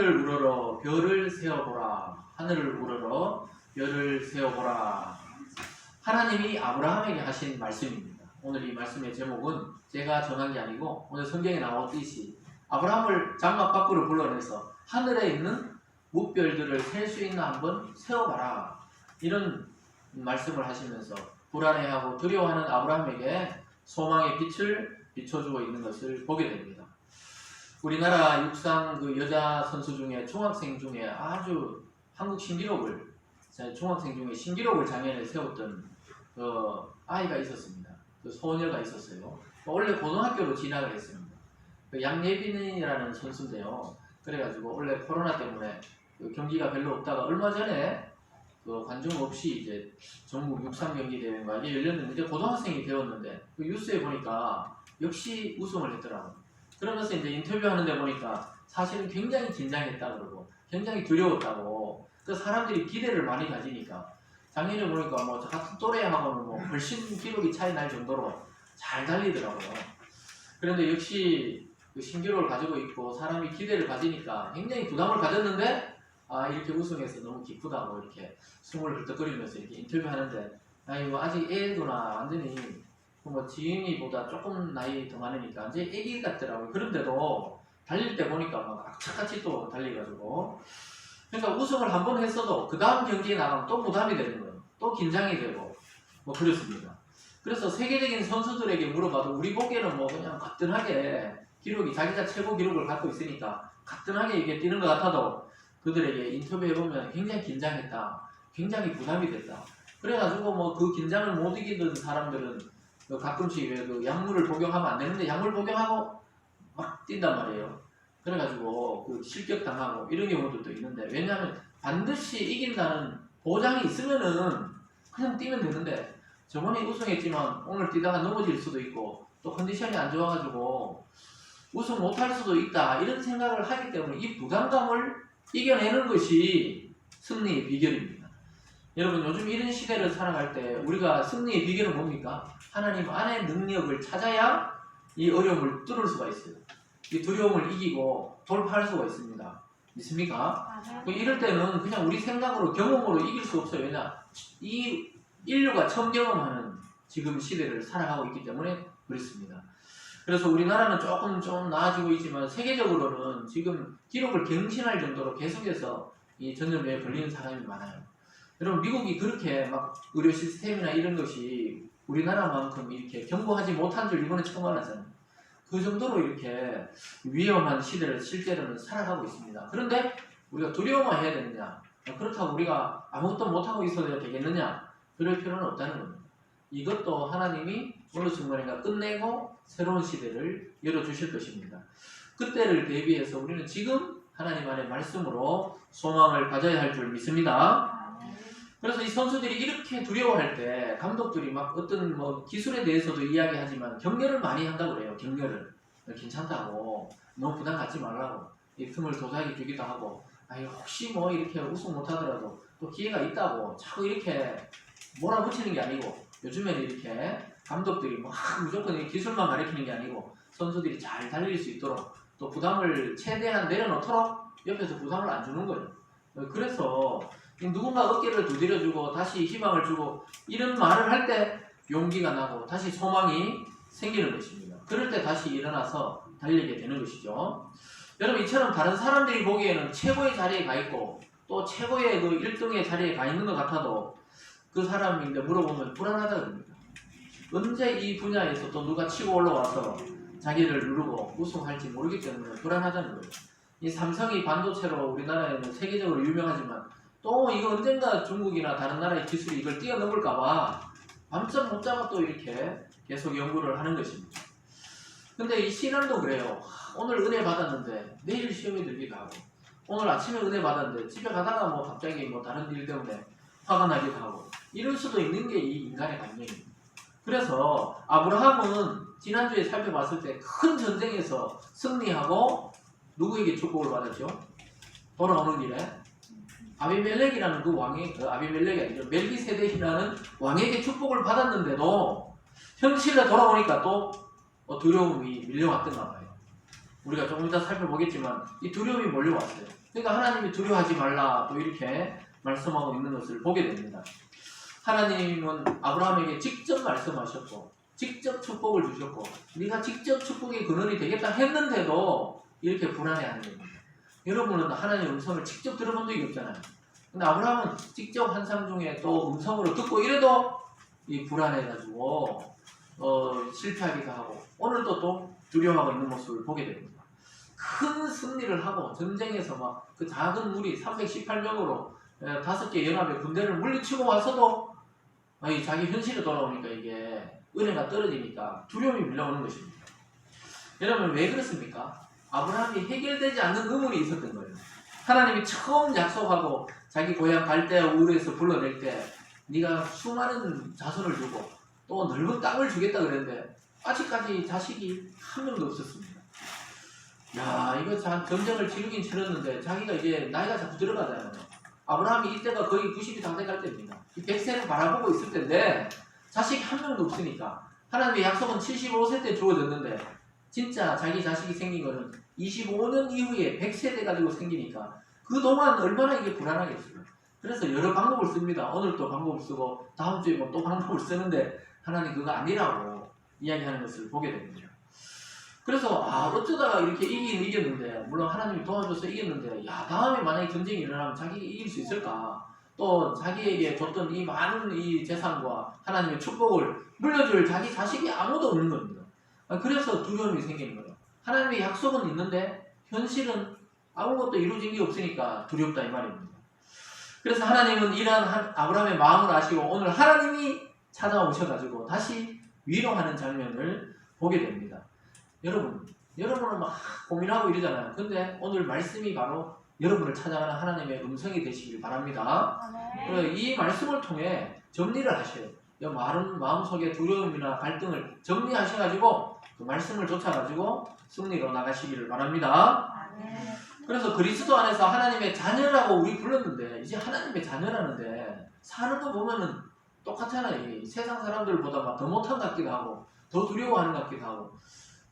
하늘을 우러러 별을 세어보라. 하늘을 우러러 별을 세어보라. 하나님이 아브라함에게 하신 말씀입니다. 오늘 이 말씀의 제목은 제가 정한 게 아니고 오늘 성경에 나오듯이 아브라함을 장막 밖으로 불러내서 하늘에 있는 무별들을 셀 수 있나 한번 세어봐라. 이런 말씀을 하시면서 불안해하고 두려워하는 아브라함에게 소망의 빛을 비춰주고 있는 것을 보게 됩니다. 우리나라 육상 그 여자 선수 중에 중학생 중에 아주 한국 신기록을 중학생 중에 신기록을 작년에 세웠던 아이가 있었습니다. 그 소녀가 있었어요. 원래 고등학교로 진학을 했습니다. 그 양예빈이라는 선수인데요. 그래가지고 원래 코로나 때문에 그 경기가 별로 없다가 얼마 전에 그 관중 없이 이제 전국 육상 경기 대회가 이제 열렸는데 이제 고등학생이 되었는데 그 뉴스에 보니까 역시 우승을 했더라고요. 그러면서 이제 인터뷰하는데 보니까 사실은 굉장히 긴장했다 그러고 굉장히 두려웠다고. 그 사람들이 기대를 많이 가지니까 작년에 보니까 뭐 같은 또래하고는 뭐 훨씬 기록이 차이 날 정도로 잘 달리더라고요. 그런데 역시 그 신기록을 가지고 있고 사람이 기대를 가지니까 굉장히 부담을 가졌는데 이렇게 우승해서 너무 기쁘다고 이렇게 숨을 헐떡거리면서 이렇게 인터뷰하는데 이거 아직 애구나 완전히 뭐 지인이보다 조금 나이 더 많으니까 이제 애기 같더라고요. 그런데도 달릴 때 보니까 막 악착같이 또 달려가지고 그러니까 우승을 한 번 했어도 그 다음 경기에 나가면 또 부담이 되는 거예요. 또 긴장이 되고 뭐 그렇습니다. 그래서 세계적인 선수들에게 물어봐도 우리 보기에는 뭐 그냥 가뿐하게 기록이 자기가 최고 기록을 갖고 있으니까 가뿐하게 이게 뛰는 것 같아도 그들에게 인터뷰해보면 굉장히 긴장했다. 굉장히 부담이 됐다. 그래가지고 뭐 그 긴장을 못 이기던 사람들은 가끔씩 그 약물을 복용하면 안 되는데 약물 복용하고 막 뛴단 말이에요. 그래가지고 그 실격당하고 이런 경우들도 있는데 왜냐하면 반드시 이긴다는 보장이 있으면은 그냥 뛰면 되는데 저번에 우승했지만 오늘 뛰다가 넘어질 수도 있고 또 컨디션이 안 좋아가지고 우승 못할 수도 있다 이런 생각을 하기 때문에 이 부담감을 이겨내는 것이 승리의 비결입니다. 여러분 요즘 이런 시대를 살아갈 때 우리가 승리의 비결은 뭡니까? 하나님 안의 능력을 찾아야 이 어려움을 뚫을 수가 있어요. 이 두려움을 이기고 돌파할 수가 있습니다. 믿습니까? 이럴 때는 그냥 우리 생각으로 경험으로 이길 수 없어요. 왜냐? 이 인류가 처음 경험하는 지금 시대를 살아가고 있기 때문에 그렇습니다. 그래서 우리나라는 조금 좀 나아지고 있지만 세계적으로는 지금 기록을 경신할 정도로 계속해서 이 전염병에 걸리는 사람이 많아요. 여러분 미국이 그렇게 막 의료 시스템이나 이런 것이 우리나라만큼 이렇게 견고하지 못한 줄 이번에 처음 알았잖아요. 그 정도로 이렇게 위험한 시대를 실제로는 살아가고 있습니다. 그런데 우리가 두려워만 해야 되느냐? 그렇다고 우리가 아무것도 못하고 있어야 되겠느냐? 그럴 필요는 없다는 겁니다. 이것도 하나님이 어느 순간인가 끝내고 새로운 시대를 열어주실 것입니다. 그때를 대비해서 우리는 지금 하나님 안의 말씀으로 소망을 가져야 할 줄 믿습니다. 그래서 이 선수들이 이렇게 두려워할 때 감독들이 막 어떤 뭐 기술에 대해서도 이야기하지만 격려를 많이 한다고 그래요. 격려를 괜찮다고 너무 부담 갖지 말라고 이 틈을 도사하게 주기도 하고 혹시 뭐 이렇게 우승 못하더라도 또 기회가 있다고 자꾸 이렇게 몰아붙이는 게 아니고 요즘에는 이렇게 감독들이 막 무조건 기술만 가르치는 게 아니고 선수들이 잘 달릴 수 있도록 또 부담을 최대한 내려놓도록 옆에서 부담을 안 주는 거예요. 그래서 누군가 어깨를 두드려주고 다시 희망을 주고 이런 말을 할 때 용기가 나고 다시 소망이 생기는 것입니다. 그럴 때 다시 일어나서 달리게 되는 것이죠. 여러분 이처럼 다른 사람들이 보기에는 최고의 자리에 가 있고 또 최고의 그 1등의 자리에 가 있는 것 같아도 그 사람인데 물어보면 불안하다 그럽니다. 언제 이 분야에서 또 누가 치고 올라와서 자기를 누르고 우승할지 모르기 때문에 불안하다는 거예요. 이 삼성이 반도체로 우리나라에는 세계적으로 유명하지만 또 이거 언젠가 중국이나 다른 나라의 기술이 이걸 뛰어넘을까봐 밤잠 못 자고 또 이렇게 계속 연구를 하는 것입니다. 근데 이 신앙도 그래요. 오늘 은혜 받았는데 내일 시험이 들기도 하고 오늘 아침에 은혜 받았는데 집에 가다가 뭐 갑자기 뭐 다른 일 때문에 화가 나기도 하고 이럴 수도 있는 게 이 인간의 관념입니다. 그래서 아브라함은 지난주에 살펴봤을 때 큰 전쟁에서 승리하고 누구에게 축복을 받았죠? 돌아오는 길에 아비멜렉이라는 그 왕이 아비멜렉이 아니죠. 멜기세덱이라는 왕에게 축복을 받았는데도 현실에 돌아오니까 또 두려움이 밀려왔던가 봐요. 우리가 조금 이따 살펴보겠지만 이 두려움이 몰려왔어요. 그러니까 하나님이 두려워하지 말라 또 이렇게 말씀하고 있는 것을 보게 됩니다. 하나님은 아브라함에게 직접 말씀하셨고 직접 축복을 주셨고 네가 직접 축복의 근원이 되겠다 했는데도 이렇게 불안해하는 겁니다. 여러분은 하나님의 음성을 직접 들어본 적이 없잖아요. 근데 아브라함은 직접 환상 중에 또 음성으로 듣고 이래도 이 불안해가지고 실패하기도 하고 오늘도 또 두려워하고 있는 모습을 보게 됩니다. 큰 승리를 하고 전쟁에서 막 그 작은 무리 318명으로 5개 연합의 군대를 물리치고 와서도 자기 현실에 돌아오니까 이게 은혜가 떨어지니까 두려움이 밀려오는 것입니다. 여러분 왜 그렇습니까? 아브라함이 해결되지 않는 의문이 있었던 거예요. 하나님이 처음 약속하고 자기 고향 갈대아 우르에서 불러낼 때 네가 수많은 자손을 주고 또 넓은 땅을 주겠다 그랬는데 아직까지 자식이 한 명도 없었습니다. 야, 이거 전쟁을 치르긴 치렀는데 자기가 이제 나이가 자꾸 들어가잖아요. 아브라함이 이때가 거의 90이 다 돼갈 때입니다. 이 100세를 바라보고 있을 때인데 자식이 한 명도 없으니까 하나님의 약속은 75세 때 주어졌는데 진짜 자기 자식이 생긴 거는 25년 이후에 100세 돼가지고 생기니까 그동안 얼마나 이게 불안하겠어요. 그래서 여러 방법을 씁니다. 오늘 또 방법을 쓰고 다음 주에 뭐 또 방법을 쓰는데 하나님 그거 아니라고 이야기하는 것을 보게 됩니다. 그래서 어쩌다가 이렇게 이겼는데 물론 하나님이 도와줘서 이겼는데 다음에 만약에 전쟁이 일어나면 자기가 이길 수 있을까? 또 자기에게 줬던 이 많은 이 재산과 하나님의 축복을 물려줄 자기 자식이 아무도 없는 겁니다. 그래서 두려움이 생기는 거예요. 하나님의 약속은 있는데 현실은 아무것도 이루어진 게 없으니까 두렵다 이 말입니다. 그래서 하나님은 이러한 아브라함의 마음을 아시고 오늘 하나님이 찾아오셔가지고 다시 위로하는 장면을 보게 됩니다. 여러분은 막 고민하고 이러잖아요. 근데 오늘 말씀이 바로 여러분을 찾아가는 하나님의 음성이 되시길 바랍니다. 이 말씀을 통해 정리를 하셔요. 마음속에 두려움이나 갈등을 정리하셔가지고 그 말씀을 쫓아가지고 승리로 나가시기를 바랍니다. 그래서 그리스도 안에서 하나님의 자녀라고 우리 불렀는데 이제 하나님의 자녀라는데 사는 거 보면은 똑같잖아요. 세상 사람들보다 막 더 못한 것 같기도 하고 더 두려워하는 것 같기도 하고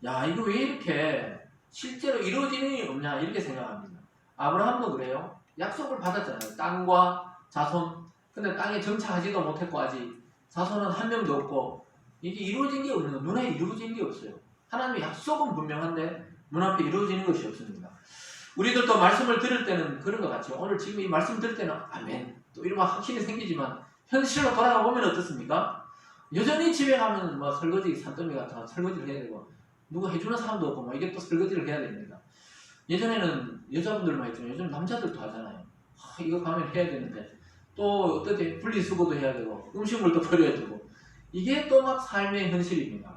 이거 왜 이렇게 실제로 이루어지는 없냐 이렇게 생각합니다. 아브라함도 그래요. 약속을 받았잖아요. 땅과 자손. 근데 땅에 정착하지도 못했고 아직 자손은 한 명도 없고 이게 이루어진 게 없는 거예요. 눈에 이루어진 게 없어요. 하나님의 약속은 분명한데 눈앞에 이루어지는 것이 없습니다. 우리들도 말씀을 들을 때는 그런 것 같죠. 오늘 지금 이 말씀 들을 때는 아멘 또 이런 확신이 생기지만 현실로 돌아가 보면 어떻습니까? 여전히 집에 가면 뭐 설거지 산더미 같은 설거지를 해야 되고 누가 해주는 사람도 없고 뭐 이게 또 설거지를 해야 됩니다. 예전에는 여자분들만 했지만 요즘 남자들도 하잖아요. 이거 가면 해야 되는데 또 어떻게 분리수거도 해야 되고 음식물도 버려야 되고 이게 또 막 삶의 현실입니다.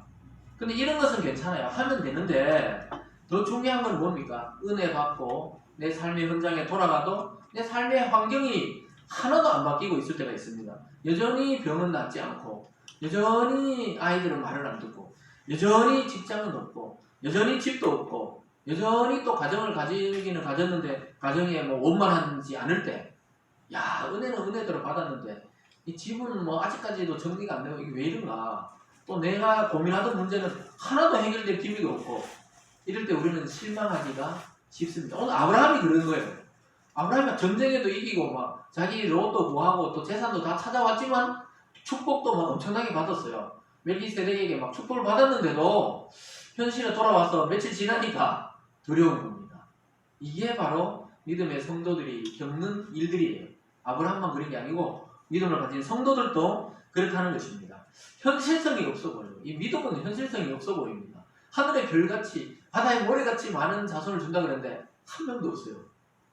근데 이런 것은 괜찮아요. 하면 되는데 더 중요한 건 뭡니까? 은혜 받고 내 삶의 현장에 돌아가도 내 삶의 환경이 하나도 안 바뀌고 있을 때가 있습니다. 여전히 병은 낫지 않고 여전히 아이들은 말을 안 듣고 여전히 직장은 없고 여전히 집도 없고 여전히 또 가정을 가지기는 가졌는데 가정에 뭐 원만하지 않을 때 은혜는 은혜대로 받았는데 이 집은 뭐 아직까지도 정리가 안 되고 이게 왜 이런가 또 내가 고민하던 문제는 하나도 해결될 기미도 없고 이럴 때 우리는 실망하기가 쉽습니다. 오늘 아브라함이 그런 거예요. 아브라함이 전쟁에도 이기고 막 자기 로또 구하고 또 재산도 다 찾아왔지만 축복도 막 엄청나게 받았어요. 멜기세덱에게 막 축복을 받았는데도 현실에 돌아와서 며칠 지나니까 두려운 겁니다. 이게 바로 믿음의 성도들이 겪는 일들이에요. 아브라함만 그런 게 아니고 믿음을 가진 성도들도 그렇다는 것입니다. 현실성이 없어 보여요. 이 믿음은 현실성이 없어 보입니다. 하늘의 별같이 바다의 모래같이 많은 자손을 준다 그랬는데 한 명도 없어요.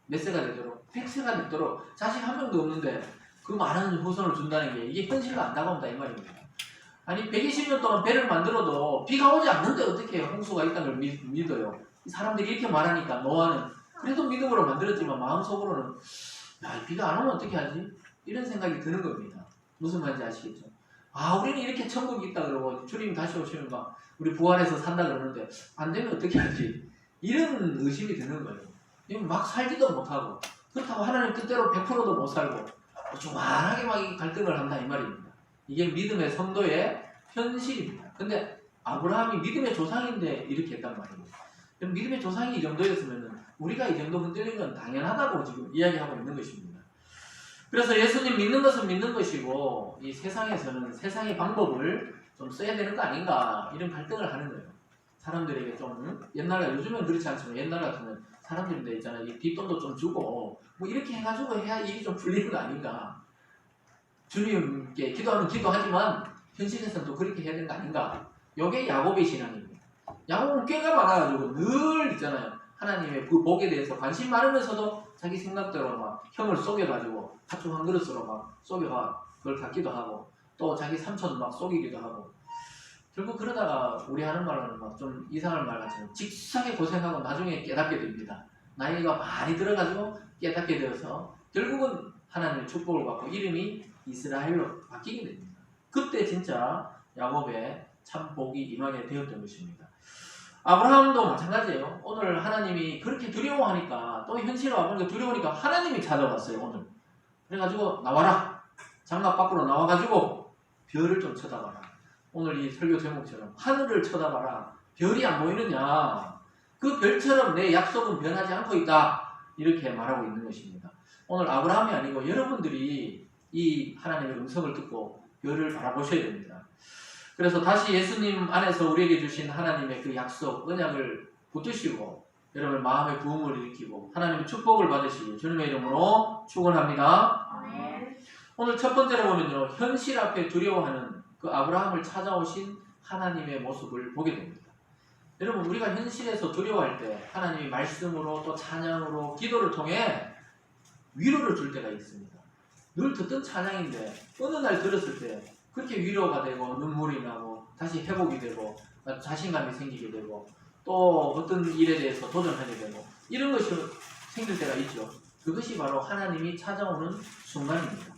몇 세가 되도록 100세가 되도록 자식 한 명도 없는데 그 많은 후손을 준다는 게 이게 현실로 안 다가온다 이 말입니다. 아니 120년 동안 배를 만들어도 비가 오지 않는데 어떻게 홍수가 있다는 걸 믿어요. 사람들이 이렇게 말하니까 노아는 그래도 믿음으로 만들었지만 마음속으로는 비가 안 오면 어떻게 하지? 이런 생각이 드는 겁니다. 무슨 말인지 아시겠죠? 우리는 이렇게 천국이 있다 그러고 주님 다시 오시면 막 우리 부활해서 산다 그러는데 안 되면 어떻게 하지? 이런 의심이 드는 거예요. 막 살지도 못하고 그렇다고 하나님 뜻대로 100%도 못 살고 조만하게 막 갈등을 한다 이 말입니다. 이게 믿음의 성도의 현실입니다. 근데 아브라함이 믿음의 조상인데 이렇게 했단 말입니다. 그럼 믿음의 조상이 이 정도였으면 우리가 이 정도 흔들린 건 당연하다고 지금 이야기하고 있는 것입니다. 그래서 예수님 믿는 것은 믿는 것이고 이 세상에서는 세상의 방법을 좀 써야 되는 거 아닌가 이런 갈등을 하는 거예요. 사람들에게 좀 옛날에 요즘은 그렇지 않지만 옛날 같으면 사람들인데 있잖아요. 이 뒷돈도 좀 주고 뭐 이렇게 해가지고 해야 일이 좀 풀리는 거 아닌가. 주님께 기도하면 기도하지만 현실에서는 또 그렇게 해야 되는 거 아닌가. 이게 야곱의 신앙입니다. 야곱은 꾀가 많아가지고 늘 있잖아요. 하나님의 그 복에 대해서 관심 많으면서도 자기 생각대로 막 형을 속여가지고 팥죽 한 그릇으로 막 속여가 그걸 갖기도 하고 또 자기 삼촌 막 속이기도 하고 결국 그러다가 우리 하는 말로는 막 좀 이상한 말 같지만 직사하게 고생하고 나중에 깨닫게 됩니다. 나이가 많이 들어가지고 깨닫게 되어서 결국은 하나님의 축복을 받고 이름이 이스라엘로 바뀌게 됩니다. 그때 진짜 야곱의 참 복이 임하게 되었던 것입니다. 아브라함도 마찬가지예요. 오늘 하나님이 그렇게 두려워하니까 또 현실에 와보니까 두려우니까 하나님이 찾아왔어요. 오늘 그래가지고 나와라 장막 밖으로 나와가지고 별을 좀 쳐다봐라. 오늘 이 설교 제목처럼 하늘을 쳐다봐라. 별이 안 보이느냐. 그 별처럼 내 약속은 변하지 않고 있다. 이렇게 말하고 있는 것입니다. 오늘 아브라함이 아니고 여러분들이 이 하나님의 음성을 듣고 별을 바라보셔야 됩니다. 그래서 다시 예수님 안에서 우리에게 주신 하나님의 그 약속, 언약을 붙드시고 여러분 마음의 부흥을 일으키고 하나님의 축복을 받으시고 주님의 이름으로 축원합니다. 오늘 첫 번째로 보면요. 현실 앞에 두려워하는 그 아브라함을 찾아오신 하나님의 모습을 보게 됩니다. 여러분 우리가 현실에서 두려워할 때 하나님이 말씀으로 또 찬양으로 기도를 통해 위로를 줄 때가 있습니다. 늘 듣던 찬양인데 어느 날 들었을 때 그렇게 위로가 되고 눈물이 나고 다시 회복이 되고 자신감이 생기게 되고 또 어떤 일에 대해서 도전하게 되고 이런 것이 생길 때가 있죠. 그것이 바로 하나님이 찾아오는 순간입니다.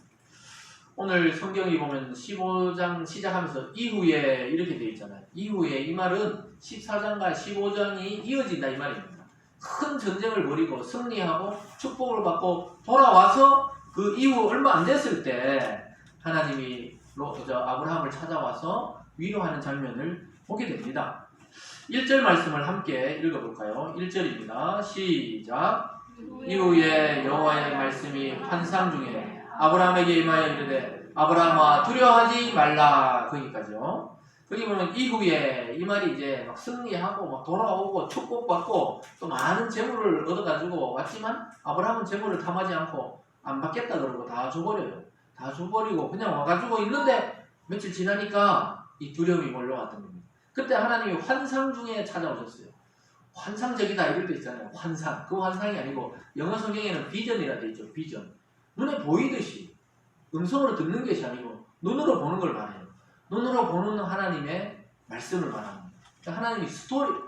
오늘 성경이 보면 15장 시작하면서 이후에 이렇게 되어 있잖아요. 이후에 이 말은 14장과 15장이 이어진다 이 말입니다. 큰 전쟁을 벌이고 승리하고 축복을 받고 돌아와서 그 이후 얼마 안 됐을 때 하나님이 아브라함을 찾아와서 위로하는 장면을 보게 됩니다. 1절 말씀을 함께 읽어볼까요? 1절입니다. 시작. 이후에 여호와의 말씀이 환상 중에 아브라함에게 임하여 이르되 아브라함아 두려워하지 말라. 거기까지요. 거기 보면 이후에 이 말이 이제 막 승리하고 막 돌아오고 축복받고 또 많은 재물을 얻어가지고 왔지만 아브라함은 재물을 탐하지 않고 안 받겠다 그러고 다 줘버려요. 다 줘버리고 그냥 와가지고 있는데 며칠 지나니까 이 두려움이 몰려왔던 겁니다. 그때 하나님이 환상 중에 찾아오셨어요. 환상적이다 이럴 때 있잖아요. 환상. 그 환상이 아니고 영어 성경에는 비전이라 돼 있죠. 비전. 눈에 보이듯이 음성으로 듣는 것이 아니고 눈으로 보는 걸 말해요. 눈으로 보는 하나님의 말씀을 말합니다. 하나님이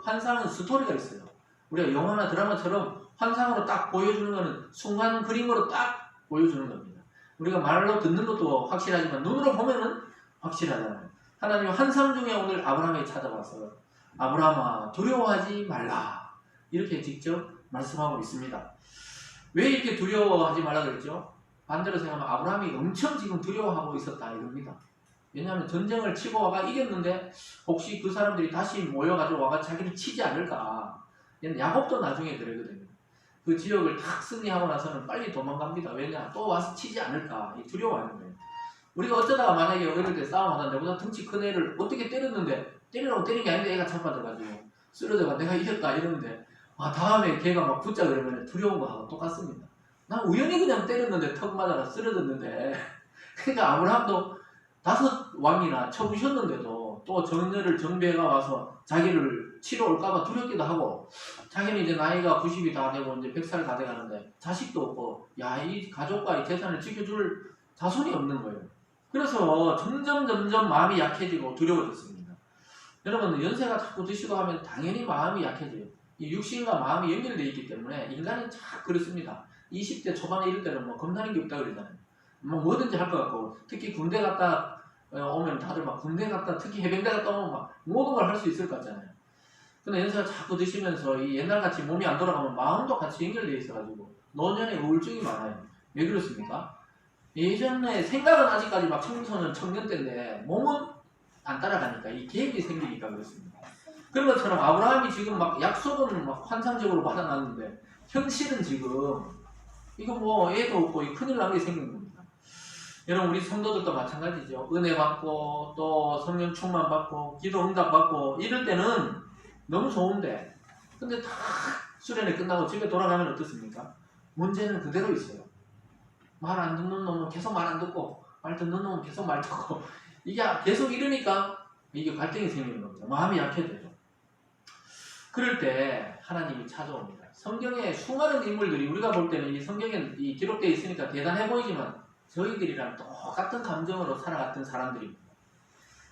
환상은 스토리가 있어요. 우리가 영화나 드라마처럼 환상으로 딱 보여주는 것은 순간 그림으로 딱 보여주는 겁니다. 우리가 말로 듣는 것도 확실하지만 눈으로 보면은 확실하잖아요. 하나님이 환상 중에 오늘 아브라함에게 찾아와서 아브라함아 두려워하지 말라 이렇게 직접 말씀하고 있습니다. 왜 이렇게 두려워하지 말라 그랬죠? 반대로 생각하면 아브라함이 엄청 지금 두려워하고 있었다 이겁니다. 왜냐하면 전쟁을 치고 와가 이겼는데 혹시 그 사람들이 다시 모여가지고 와가 자기를 치지 않을까. 야곱도 나중에 그러거든요. 그 지역을 탁 승리하고 나서는 빨리 도망갑니다. 왜냐? 또 와서 치지 않을까. 두려워하는 거예요. 우리가 어쩌다가 만약에 어릴 때 싸움하다 내보다 덩치 큰 애를 어떻게 때렸는데 때리라고 때린 게 아닌데 애가 자빠져가지고 쓰러져가 내가 이겼다 이러는데 다음에 걔가 막 붙자 그러면 두려운 거하고 똑같습니다. 난 우연히 그냥 때렸는데 턱 맞아가 쓰러졌는데 그러니까 아브라함도 5 왕이나 쳐부셨는데도 또 정배가 와서 자기를 치러 올까봐 두렵기도 하고 자기는 이제 나이가 90이 다 되고 이제 100살 다 돼가는데 자식도 없고 이 가족과 이 재산을 지켜줄 자손이 없는 거예요. 그래서 점점 마음이 약해지고 두려워졌습니다. 여러분 연세가 자꾸 드시고 하면 당연히 마음이 약해져요. 이 육신과 마음이 연결되어 있기 때문에 인간이 참 그렇습니다. 20대 초반에 이럴 때는 뭐 겁나는 게 없다 그러잖아요. 뭐 뭐든지 할 것 같고 특히 군대 갔다 오면 다들 막 군대 갔다 특히 해병대 갔다 오면 막 모든 걸 할 수 있을 것 같잖아요. 근데 연세가 자꾸 드시면서 이 옛날같이 몸이 안 돌아가면 마음도 같이 연결되어 있어가지고 노년에 우울증이 많아요. 왜 그렇습니까? 예전에 생각은 아직까지 막 청년 때인데 몸은 안 따라가니까 이 갭이 생기니까 그렇습니다. 그런 것처럼 아브라함이 지금 막 약속은 막 환상적으로 받아놨는데 현실은 지금 이거 뭐 애도 없고 큰일 난 게 생긴 겁니다. 여러분 우리 성도들도 마찬가지죠. 은혜 받고 또 성령 충만 받고 기도 응답 받고 이럴 때는 너무 좋은데 근데 다 수련회 끝나고 집에 돌아가면 어떻습니까? 문제는 그대로 있어요. 말 안 듣는 놈은 계속 말 안 듣고 말 듣는 놈은 계속 말 듣고 이게 계속 이러니까 이게 갈등이 생기는 겁니다. 마음이 약해져요. 그럴 때 하나님이 찾아옵니다. 성경에 수많은 인물들이 우리가 볼 때는 이 성경에 기록되어 있으니까 대단해 보이지만 저희들이랑 똑같은 감정으로 살아갔던 사람들입니다.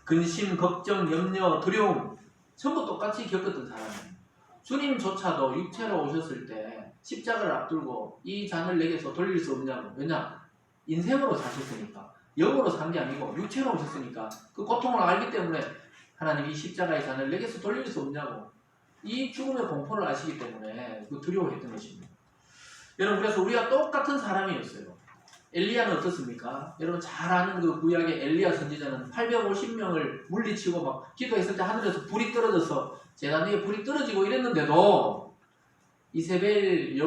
근심, 걱정, 염려, 두려움 전부 똑같이 겪었던 사람입니다. 주님조차도 육체로 오셨을 때 십자가를 앞두고 이 잔을 내게서 돌릴 수 없냐고. 왜냐? 인생으로 사셨으니까. 영으로 산 게 아니고 육체로 오셨으니까 그 고통을 알기 때문에 하나님이 십자가의 잔을 내게서 돌릴 수 없냐고. 이 죽음의 공포를 아시기 때문에 그 두려워했던 것입니다. 여러분 그래서 우리가 똑같은 사람이었어요. 엘리야는 어떻습니까? 여러분 잘 아는 그 구약의 엘리야 선지자는 850명을 물리치고 막 기도했을 때 하늘에서 불이 떨어져서 제단 위에 불이 떨어지고 이랬는데도 이세벨이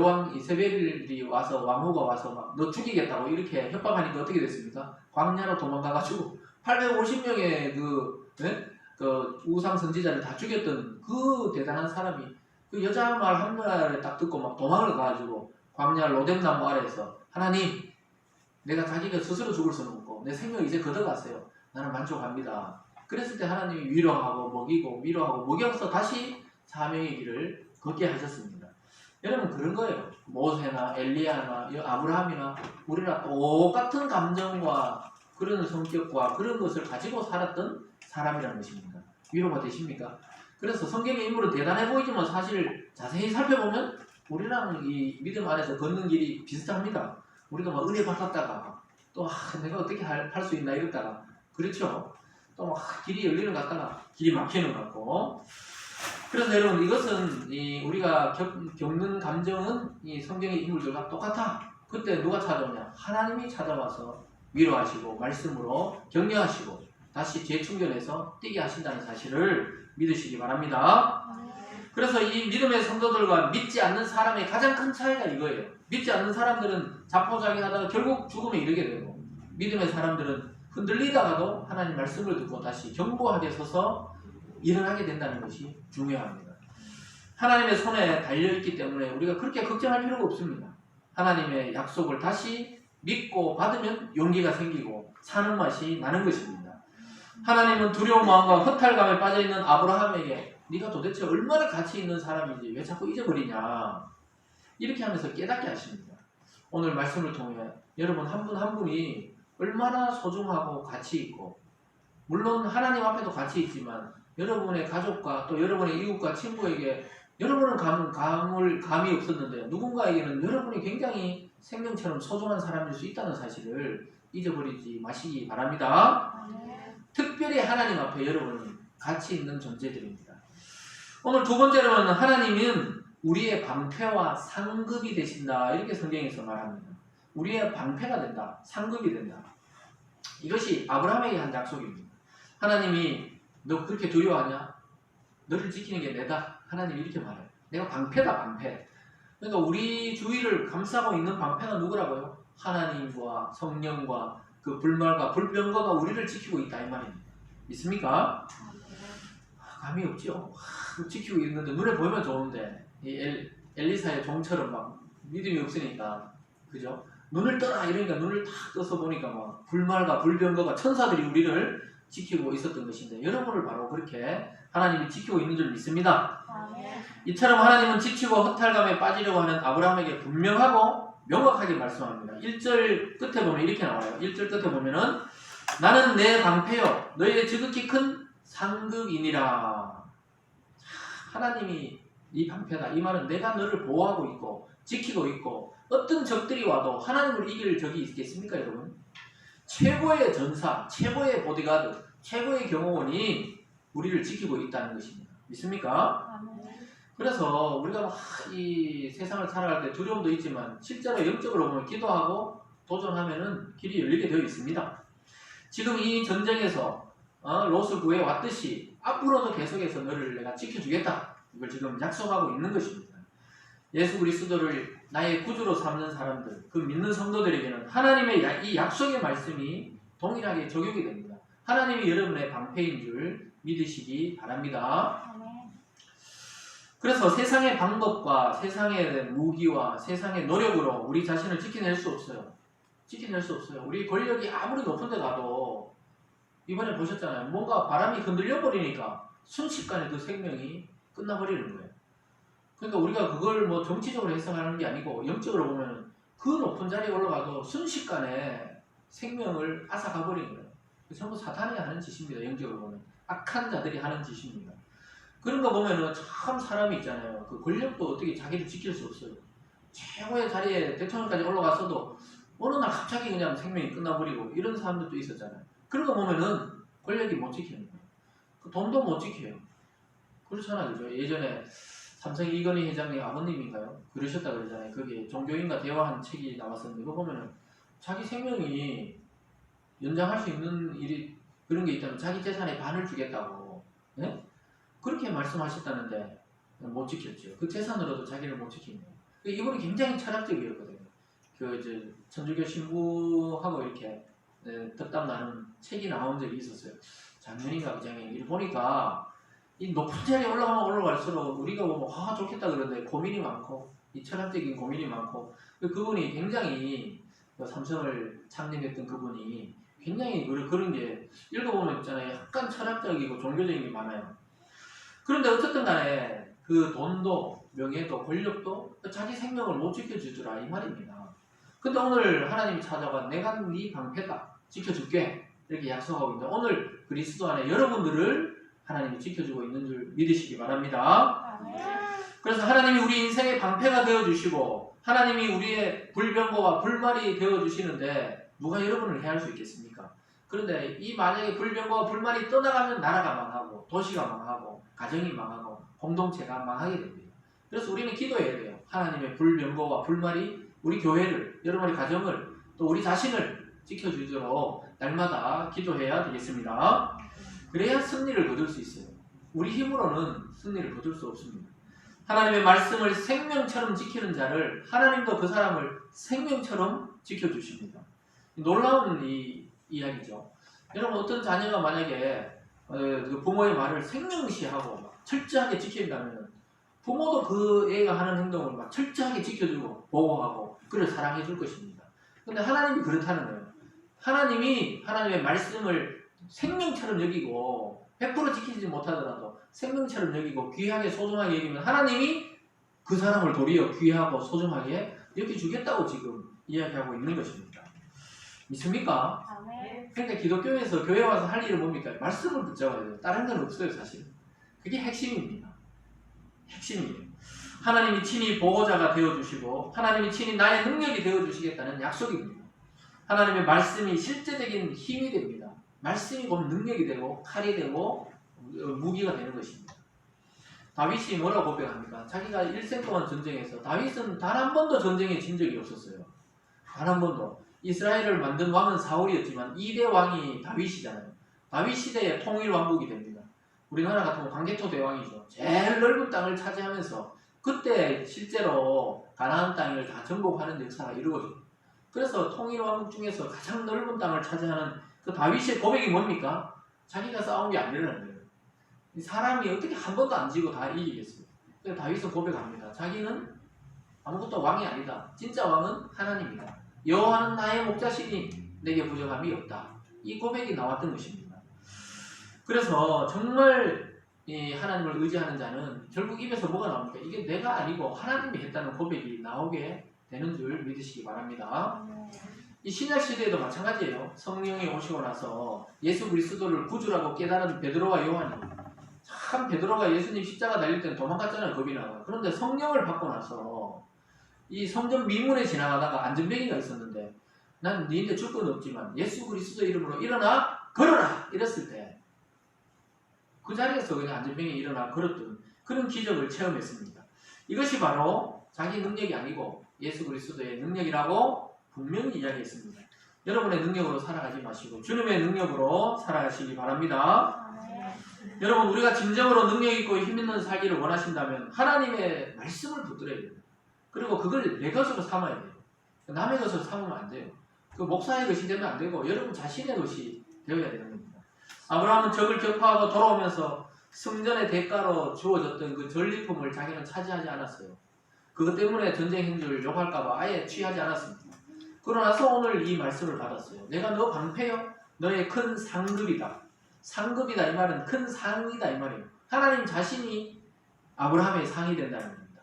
와서 왕후가 와서 막 너 죽이겠다고 이렇게 협박하니까 어떻게 됐습니까? 광야로 도망가가지고 850명의 그 우상 선지자를 다 죽였던 그 대단한 사람이 그 여자 말 한 말을 딱 듣고 막 도망을 가가지고 광야 로뎀나무 아래에서 하나님 내가 자기가 스스로 죽을 수는 없고 내 생명 이제 걷어갔어요. 나는 만족합니다. 그랬을 때 하나님이 위로하고 먹이고 위로하고 먹여서 다시 사명의 길을 걷게 하셨습니다. 여러분 그런 거예요. 모세나 엘리야나 아브라함이나 우리랑 똑같은 감정과 그런 성격과 그런 것을 가지고 살았던 사람이라는 것입니다. 위로가 되십니까? 그래서 성경의 인물은 대단해 보이지만 사실 자세히 살펴보면 우리랑 이 믿음 안에서 걷는 길이 비슷합니다. 우리도 막 은혜 받았다가 또 내가 어떻게 할 수 있나 이랬다가 그렇죠. 또 막 길이 열리는 것 같다가 길이 막히는 것 같고. 그래서 여러분 이것은 우리가 겪는 감정은 이 성경의 인물들과 똑같아. 그때 누가 찾아오냐? 하나님이 찾아와서 위로하시고 말씀으로 격려하시고 다시 재충전해서 뛰게 하신다는 사실을 믿으시기 바랍니다. 그래서 이 믿음의 성도들과 믿지 않는 사람의 가장 큰 차이가 이거예요. 믿지 않는 사람들은 자포자기하다가 결국 죽음에 이르게 되고 믿음의 사람들은 흔들리다가도 하나님 말씀을 듣고 다시 견고하게 서서 일어나게 된다는 것이 중요합니다. 하나님의 손에 달려있기 때문에 우리가 그렇게 걱정할 필요가 없습니다. 하나님의 약속을 다시 믿고 받으면 용기가 생기고 사는 맛이 나는 것입니다. 하나님은 두려운 마음과 허탈감에 빠져있는 아브라함에게 네가 도대체 얼마나 가치 있는 사람인지 왜 자꾸 잊어버리냐 이렇게 하면서 깨닫게 하십니다. 오늘 말씀을 통해 여러분 한 분 한 분이 얼마나 소중하고 가치 있고 물론 하나님 앞에도 가치 있지만 여러분의 가족과 또 여러분의 이웃과 친구에게 여러분은 감이 없었는데 누군가에게는 여러분이 굉장히 생명처럼 소중한 사람일 수 있다는 사실을 잊어버리지 마시기 바랍니다. 특별히 하나님 앞에 여러분은 가치 있는 존재들입니다. 오늘 두 번째로는 하나님은 우리의 방패와 상급이 되신다 이렇게 성경에서 말합니다. 우리의 방패가 된다. 상급이 된다. 이것이 아브라함에게 한 약속입니다. 하나님이 너 그렇게 두려워하냐? 너를 지키는 게 내다. 하나님이 이렇게 말해요. 내가 방패다 방패. 그러니까 우리 주위를 감싸고 있는 방패가 누구라고요? 하나님과 성령과 그 불말과 불병거가 우리를 지키고 있다 이 말입니다. 믿습니까? 감이 없죠. 지키고 있는데 눈에 보이면 좋은데 이 엘리사의 종처럼 막 믿음이 없으니까 그죠? 눈을 떠라 이러니까 눈을 탁 떠서 보니까 막 불말과 불병거가 천사들이 우리를 지키고 있었던 것인데 여러분을 바로 그렇게 하나님이 지키고 있는 줄 믿습니다. 이처럼 하나님은 지치고 허탈감에 빠지려고 하는 아브라함에게 분명하고 명확하게 말씀합니다. 1절 끝에 보면 이렇게 나와요. 1절 끝에 보면은 나는 내 방패요 너희의 지극히 큰 상급이니라. 하나님이 이 방패다. 이 말은 내가 너를 보호하고 있고 지키고 있고 어떤 적들이 와도 하나님을 이길 적이 있겠습니까 여러분? 최고의 전사, 최고의 보디가드, 최고의 경호원이 우리를 지키고 있다는 것입니다. 믿습니까? 그래서 우리가 이 세상을 살아갈 때 두려움도 있지만 실제로 영적으로 보면 기도하고 도전하면은 길이 열리게 되어 있습니다. 지금 이 전쟁에서 롯을 구해 왔듯이 앞으로도 계속해서 너를 내가 지켜주겠다. 이걸 지금 약속하고 있는 것입니다. 예수 그리스도를 나의 구주로 삼는 사람들, 그 믿는 성도들에게는 하나님의 이 약속의 말씀이 동일하게 적용이 됩니다. 하나님이 여러분의 방패인 줄 믿으시기 바랍니다. 그래서 세상의 방법과 세상의 무기와 세상의 노력으로 우리 자신을 지켜낼 수 없어요. 지켜낼 수 없어요. 우리 권력이 아무리 높은 데 가도 이번에 보셨잖아요. 뭔가 바람이 흔들려 버리니까 순식간에 그 생명이 끝나버리는 거예요. 그러니까 우리가 그걸 뭐 정치적으로 해석하는 게 아니고 영적으로 보면 그 높은 자리에 올라가도 순식간에 생명을 앗아가 버리는 거예요. 전부 사탄이 하는 짓입니다. 영적으로 보면 악한 자들이 하는 짓입니다. 그런 거 보면은 참 사람이 있잖아요. 그 권력도 어떻게 자기를 지킬 수 없어요. 최고의 자리에 대통령까지 올라갔어도 어느 날 갑자기 그냥 생명이 끝나버리고 이런 사람들도 있었잖아요. 그런 거 보면은 권력이 못 지키는 거예요. 그 돈도 못 지켜요. 그렇잖아요. 그죠? 예전에 삼성 이건희 회장님 아버님인가요? 그러셨다 그러잖아요. 거기에 종교인과 대화한 책이 나왔었는데 그거 보면은 자기 생명이 연장할 수 있는 일이 그런 게 있다면 자기 재산의 반을 주겠다고 네? 그렇게 말씀하셨다는데 못 지켰죠. 그 재산으로도 자기를 못 지킨 거예요. 이분이 굉장히 철학적이었거든요. 그 천주교 신부하고 이렇게 덕담 나눈 책이 나온 적이 있었어요. 작년인가 그장에 일 보니까 이 높은 자리에 올라가면 올라갈수록 우리가 보면 아 좋겠다 그러는데 고민이 많고 이 철학적인 고민이 많고 그분이 굉장히 삼성을 창립했던 그분이 굉장히 그런 게 읽어보면 있잖아요. 약간 철학적이고 종교적인 게 많아요. 그런데 어쨌든 간에 그 돈도 명예도 권력도 자기 생명을 못 지켜주더라 이 말입니다. 근데 오늘 하나님이 찾아와 내가 네 방패다 지켜줄게 이렇게 약속하고 있는데 오늘 그리스도 안에 여러분들을 하나님이 지켜주고 있는 줄 믿으시기 바랍니다. 그래서 하나님이 우리 인생의 방패가 되어주시고 하나님이 우리의 불병거와 불말이 되어주시는데 누가 여러분을 해할 수 있겠습니까? 그런데 이 만약에 불병거와 불말이 떠나가면 나라가 망하고 도시가 망하고 가정이 망하고 공동체가 망하게 됩니다. 그래서 우리는 기도해야 돼요. 하나님의 불병거와 불말이 우리 교회를 여러분의 가정을 또 우리 자신을 지켜주도록 날마다 기도해야 되겠습니다. 그래야 승리를 거둘 수 있어요. 우리 힘으로는 승리를 거둘 수 없습니다. 하나님의 말씀을 생명처럼 지키는 자를 하나님도 그 사람을 생명처럼 지켜주십니다. 놀라운 이 이야기죠. 여러분 어떤 자녀가 만약에 그 부모의 말을 생명시하고 막 철저하게 지킨다면 부모도 그 애가 하는 행동을 막 철저하게 지켜주고 보호하고 그를 사랑해 줄 것입니다. 그런데 하나님이 그렇다는 거예요. 하나님이 하나님의 말씀을 생명처럼 여기고 100% 지키지 못하더라도 생명처럼 여기고 귀하게 소중하게 여기면 하나님이 그 사람을 도리어 귀하고 소중하게 여기주겠다고 지금 이야기하고 있는 것입니다. 믿습니까? 그러니까 기독교에서 교회 와서 할 일은 뭡니까? 말씀을 붙잡아야 돼요. 다른 건 없어요 사실. 그게 핵심입니다. 핵심이에요. 하나님이 친히 보호자가 되어주시고 하나님이 친히 나의 능력이 되어주시겠다는 약속입니다. 하나님의 말씀이 실제적인 힘이 됩니다. 말씀이 곧 능력이 되고 칼이 되고 무기가 되는 것입니다. 다윗이 뭐라고 고백합니까? 자기가 일생 동안 전쟁에서 다윗은 단 한 번도 전쟁에 진 적이 없었어요. 단 한 번도. 이스라엘을 만든 왕은 사울이었지만 2대 왕이 다윗이잖아요. 다윗 시대에 통일 왕국이 됩니다. 우리나라 같은 광개토 대왕이죠. 제일 넓은 땅을 차지하면서 그때 실제로 가나안 땅을 다 정복하는 역사가 이루어져요. 그래서 통일 왕국 중에서 가장 넓은 땅을 차지하는 그 다윗의 고백이 뭡니까? 자기가 싸운 게 아니라는 거예요. 사람이 어떻게 한 번도 안 지고 다 이기겠어요. 그래서 다윗은 고백합니다. 자기는 아무것도 왕이 아니다. 진짜 왕은 하나님이다. 여호와는 나의 목자시니 내게 부정함이 없다. 이 고백이 나왔던 것입니다. 그래서 정말 이 하나님을 의지하는 자는 결국 입에서 뭐가 나옵니까? 이게 내가 아니고 하나님이 했다는 고백이 나오게 되는 줄 믿으시기 바랍니다. 이 신약시대에도 마찬가지예요. 성령이 오시고 나서 예수 그리스도를 구주라고 깨달은 베드로와 요한이 참 베드로가 예수님 십자가 달릴 때는 도망갔잖아요. 겁이 나가. 그런데 성령을 받고 나서 이 성전 미문에 지나가다가 안전뱅이가 있었는데 난 니한테 줄 건 없지만 예수 그리스도 이름으로 일어나 걸어라 이랬을 때 그 자리에서 그냥 안전뱅이 일어나 걸었던 그런 기적을 체험했습니다. 이것이 바로 자기 능력이 아니고 예수 그리스도의 능력이라고 분명히 이야기했습니다. 여러분의 능력으로 살아가지 마시고 주님의 능력으로 살아가시기 바랍니다. 여러분 우리가 진정으로 능력 있고 힘 있는 살기를 원하신다면 하나님의 말씀을 붙들어야 돼요. 그리고 그걸 내 것으로 삼아야 돼요. 남의 것으로 삼으면 안 돼요. 그 목사의 것이 되면 안 되고 여러분 자신의 것이 되어야 되는 겁니다. 아브라함은 적을 격파하고 돌아오면서 승전의 대가로 주어졌던 그 전리품을 자기는 차지하지 않았어요. 그것 때문에 전쟁 행주를 욕할까봐 아예 취하지 않았습니다. 그러고 나서 오늘 이 말씀을 받았어요. 내가 너 방패요? 너의 큰 상급이다. 상급이다 이 말은 큰 상이다 이 말이에요. 하나님 자신이 아브라함의 상이 된다는 겁니다.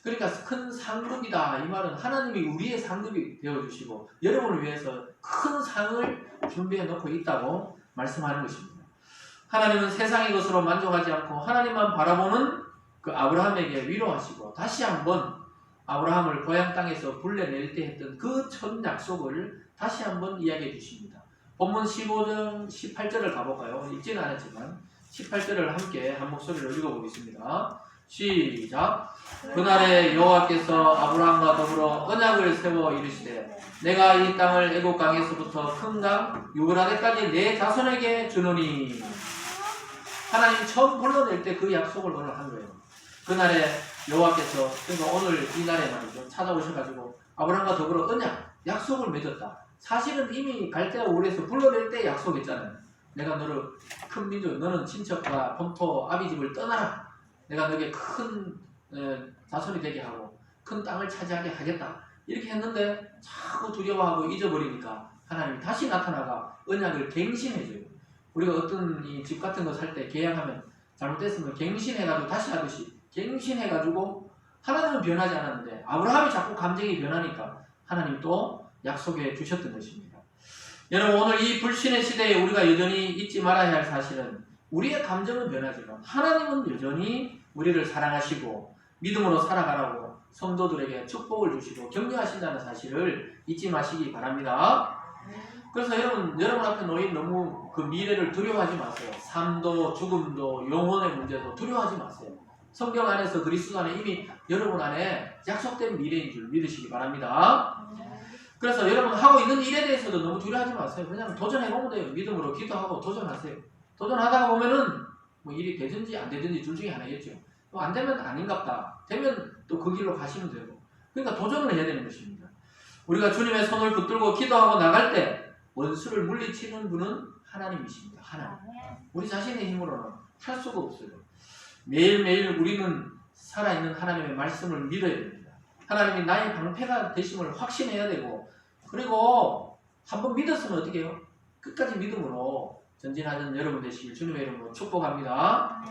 그러니까 큰 상급이다 이 말은 하나님이 우리의 상급이 되어주시고 여러분을 위해서 큰 상을 준비해 놓고 있다고 말씀하는 것입니다. 하나님은 세상의 것으로 만족하지 않고 하나님만 바라보는 그 아브라함에게 위로하시고 다시 한번 아브라함을 고향 땅에서 불러낼 때 했던 그 첫 약속을 다시 한번 이야기해 주십니다. 본문 15장 18절을 가볼까요? 읽지는 않았지만 18절을 함께 한 목소리로 읽어보겠습니다. 시작. 그날에 여호와께서 아브라함과 더불어 언약을 세워 이르시되 내가 이 땅을 애굽 강에서부터 큰 강 유브라데까지 내 자손에게 주노니. 하나님 처음 불러낼 때 그 약속을 오늘 한 거예요. 그날에 여호와께서 그러니까 오늘 이 날에 말이죠. 찾아오셔가지고 아브라함과 더불어 언약 약속을 맺었다. 사실은 이미 갈대아 우르에서 불러낼 때 약속했잖아요. 내가 너를 큰 민족, 너는 친척과 본토 아비집을 떠나라. 내가 너에게 큰 자손이 되게 하고 큰 땅을 차지하게 하겠다. 이렇게 했는데 자꾸 두려워하고 잊어버리니까 하나님이 다시 나타나가 언약을 갱신해줘요. 우리가 어떤 이 집 같은 거 살 때 계약하면 잘못됐으면 갱신해가지고 다시 하듯이 갱신해가지고 하나님은 변하지 않았는데 아브라함이 자꾸 감정이 변하니까 하나님이 또 약속해 주셨던 것입니다. 여러분 오늘 이 불신의 시대에 우리가 여전히 잊지 말아야 할 사실은 우리의 감정은 변하지만 하나님은 여전히 우리를 사랑하시고 믿음으로 살아가라고 성도들에게 축복을 주시고 격려하신다는 사실을 잊지 마시기 바랍니다. 그래서 여러분 앞에 놓인 너무 그 미래를 두려워하지 마세요. 삶도 죽음도 영혼의 문제도 두려워하지 마세요. 성경 안에서 그리스도 안에 이미 여러분 안에 약속된 미래인 줄 믿으시기 바랍니다. 그래서 여러분 하고 있는 일에 대해서도 너무 두려워하지 마세요. 그냥 도전해보면 돼요. 믿음으로 기도하고 도전하세요. 도전하다가 보면은 뭐 일이 되든지 안 되든지 둘 중에 하나겠죠. 또 안 되면 아닌갑다. 되면 또 그 길로 가시면 되고. 그러니까 도전을 해야 되는 것입니다. 우리가 주님의 손을 붙들고 기도하고 나갈 때 원수를 물리치는 분은 하나님이십니다. 하나님. 우리 자신의 힘으로는 할 수가 없어요. 매일매일 우리는 살아있는 하나님의 말씀을 믿어야 됩니다. 하나님이 나의 방패가 되심을 확신해야 되고 그리고 한번 믿었으면 어떻게 해요? 끝까지 믿음으로 전진하는 여러분 되시길 주님의 이름으로 축복합니다.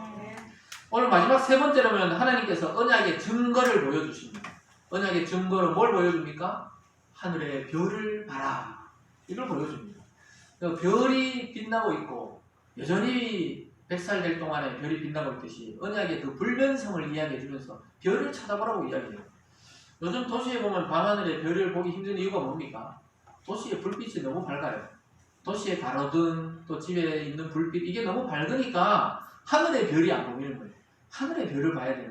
오늘 마지막 세 번째로는 하나님께서 언약의 증거를 보여주십니다. 언약의 증거로 뭘 보여줍니까? 하늘의 별을 봐라. 이걸 보여줍니다. 별이 빛나고 있고 여전히 100살 될 동안에 별이 빛나고 있듯이 언약의 그 불변성을 이야기해 주면서 별을 쳐다보라고 이야기해요. 요즘 도시에 보면 밤하늘에 별을 보기 힘든 이유가 뭡니까? 도시의 불빛이 너무 밝아요. 도시의 가로등 또 집에 있는 불빛 이게 너무 밝으니까 하늘의 별이 안 보이는 거예요. 하늘의 별을 봐야 되는